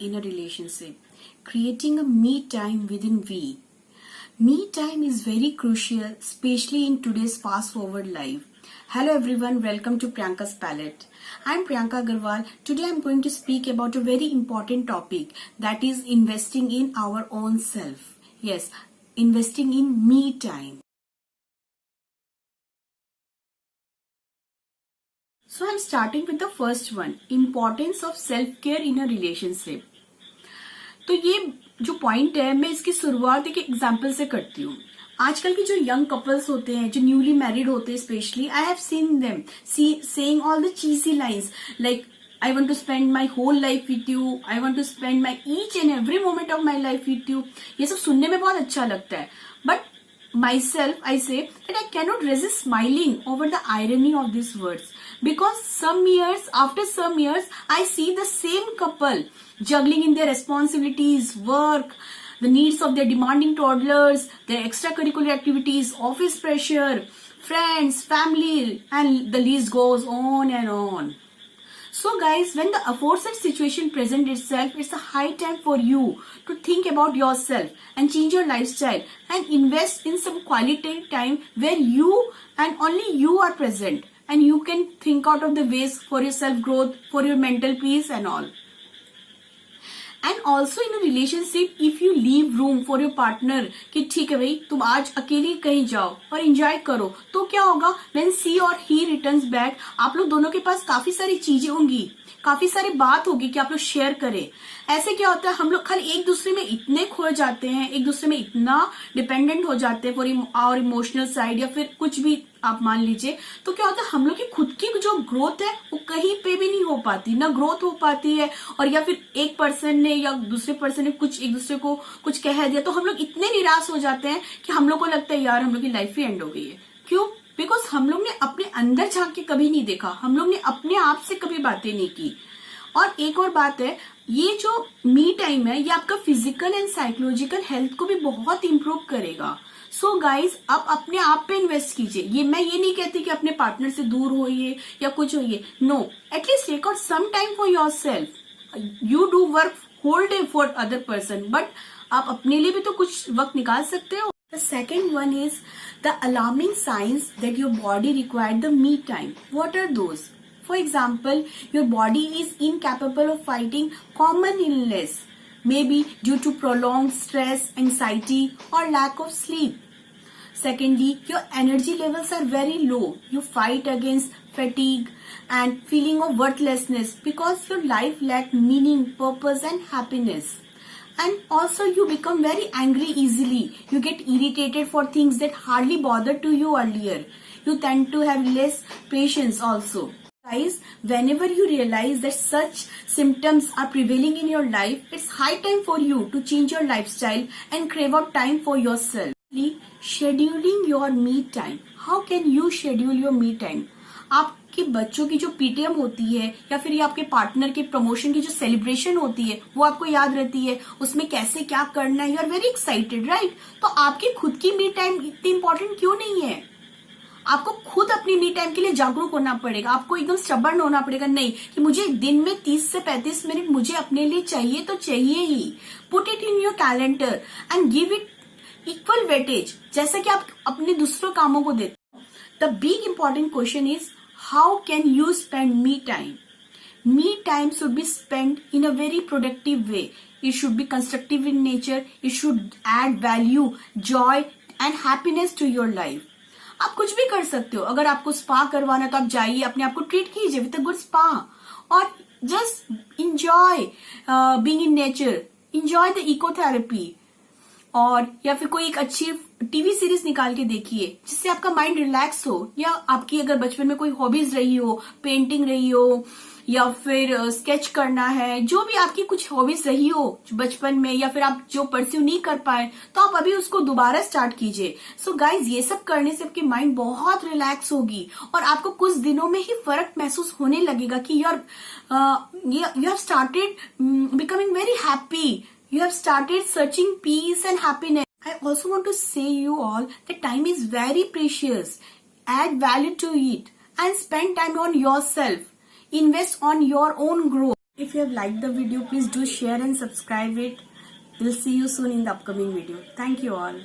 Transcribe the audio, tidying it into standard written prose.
in a relationship. Creating a me time within we. Me time is very crucial, especially in today's fast forward life. Hello everyone, welcome to Priyanka's Palette. I'm Priyanka Agarwal. Today I'm going to speak about a very important topic, that is investing in our own self. Yes, investing in me time. So I'm starting with the first one, importance of self-care in a relationship. तो ये जो point है मैं इसकी शुरुआत एक example से करती हूँ. आजकल के जो यंग कपल्स होते हैं, जो न्यूली मैरिड होते हैं, specially I have seen them saying all the cheesy lines like I want to spend my whole life with you, I want to spend my each and every moment of my life with you. ये सब सुनने में बहुत अच्छा लगता है, but myself, I say that I cannot resist smiling over the irony of these words, because after some years, I see the same couple juggling in their responsibilities, work, the needs of their demanding toddlers, their extracurricular activities, office pressure, friends, family, and the list goes on and on. So guys, when the aforesaid situation presents itself, it's a high time for you to think about yourself and change your lifestyle and invest in some quality time where you and only you are present and you can think out of the ways for your self growth, for your mental peace and all. And also in relationship if you leave room for your partner कि ठीक है भाई तुम आज अकेले कहीं जाओ और एंजॉय करो, तो क्या होगा व्हेन सी और ही रिटर्न्स बैक, आप लोग दोनों के पास काफी सारी चीजें होंगी, काफी सारी बात होगी कि आप लोग शेयर करें. ऐसे क्या होता है, हम लोग खाली एक दूसरे में इतने खो जाते हैं, एक दूसरे में इतना डिपेंडेंट हो जाते हैं फॉर आवर इमोशनल साइड या फिर कुछ भी आप मान लीजिए, तो क्या होता है हम लोग की खुद की जो ग्रोथ है वो कहीं पे भी नहीं हो पाती, ना ग्रोथ हो पाती है. और या फिर एक पर्सन ने या दूसरे पर्सन ने कुछ एक दूसरे को कुछ कह दिया तो हम लोग इतने निराश हो जाते हैं कि हम लोग को लगता है यार हम लोग की लाइफ ही एंड हो गई है. क्यों? बिकॉज हम लोग ने अपने अंदर झांक के कभी नहीं देखा, हम लोग ने अपने आप से कभी बातें नहीं की. और एक और बात है, ये जो मी टाइम है ये आपका फिजिकल एंड साइकोलॉजिकल हेल्थ को भी बहुत इंप्रूव करेगा. सो गाइज आप अपने आप पे इन्वेस्ट कीजिए. ये मैं ये नहीं कहती कि अपने पार्टनर से दूर होइए या कुछ होइए, no, at least take out some time for yourself. You do work whole day for other person, but आप अपने लिए भी तो कुछ वक्त निकाल सकते हो. The second one is the alarming signs that your body required the me time. What are those? For example, your body is incapable of fighting common illness, maybe due to prolonged stress, anxiety, or lack of sleep. Secondly, your energy levels are very low. You fight against fatigue and feeling of worthlessness because your life lacked meaning, purpose, and happiness. And also you become very angry easily. You get irritated for things that hardly bothered to you earlier. You tend to have less patience also. Guys, whenever you realize that such symptoms are prevailing in your life, it's high time for you to change your lifestyle and crave out time for yourself. Scheduling your me time. How can you schedule your me time? आपके बच्चों की जो PTM होती है या फिर ये आपके पार्टनर के प्रमोशन की जो सेलिब्रेशन होती है वो आपको याद रहती है, उसमें कैसे क्या करना है, you are very excited, right? तो आपकी खुद की मी टाइम इतनी इंपॉर्टेंट क्यों नहीं है? आपको खुद अपनी मी टाइम के लिए जागरूक होना पड़ेगा. आपको एकदम स्टबर्न होना पड़ेगा, नहीं कि मुझे दिन में 30 से 35 मिनट मुझे अपने लिए चाहिए तो चाहिए ही. Put it in your calendar and give it equal weightage, जैसा कि आप अपने दूसरों कामों को देते हो. The big important question is how can you spend me time? Me time should be spent in a very productive way. It should be constructive in nature. It should add value, joy and happiness to your life. आप कुछ भी कर सकते हो. अगर आपको spa करवाना तो आप जाइए, अपने आप को ट्रीट कीजिए विद अ गुड स्पा और just enjoy being in nature, enjoy the ecotherapy. और या फिर कोई एक अच्छी टीवी सीरीज निकाल के देखिए जिससे आपका माइंड रिलैक्स हो. या आपकी अगर बचपन में कोई हॉबीज रही हो, पेंटिंग रही हो या फिर स्केच करना है, जो भी आपकी कुछ हॉबीज रही हो बचपन में या फिर आप जो परस्यू नहीं कर पाए तो आप अभी उसको दोबारा स्टार्ट कीजिए. सो गाइज ये सब करने से आपकी माइंड बहुत रिलैक्स होगी और आपको कुछ दिनों में ही फर्क महसूस होने लगेगा कि you have started becoming very happy. You have started searching peace and happiness. I also want to say you all that time is very precious. Add value to it and spend time on yourself. Invest on your own growth. If you have liked the video, please do share and subscribe it. We'll see you soon in the upcoming video. Thank you all.